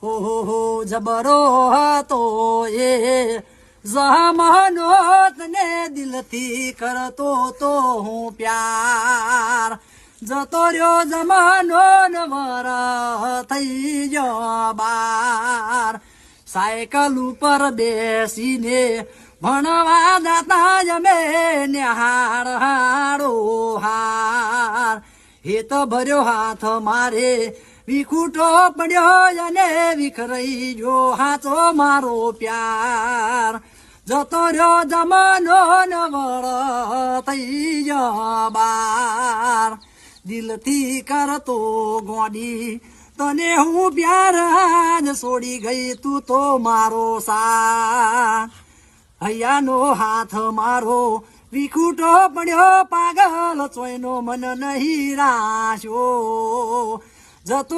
હો જબરો હતો એ જમાનો તને દિલથી કરતો તો હું પ્યાર જતો રહ્યો જમાનો નવર થઈ ગયો બાર સાયકલ ઉપર બેસીને ભણવા જતા જમે નિહાળ હાડો હાર હેત ભર્યો હાથ મારે વિખૂટો પડ્યો અને વિખરાઈ જો હાથો મારો પ્યાર જતો રહ્યો જમાનો નવળ થઈ ગયો બાર દિલથી કરતો ગોડી તને હું પ્યાર આજ છોડી ગઈ તું તો મારો સા હૈયાનો હાથ મારો વિખૂટો પડ્યો પાગલ ચોયનો મન નહીં રાશો જતો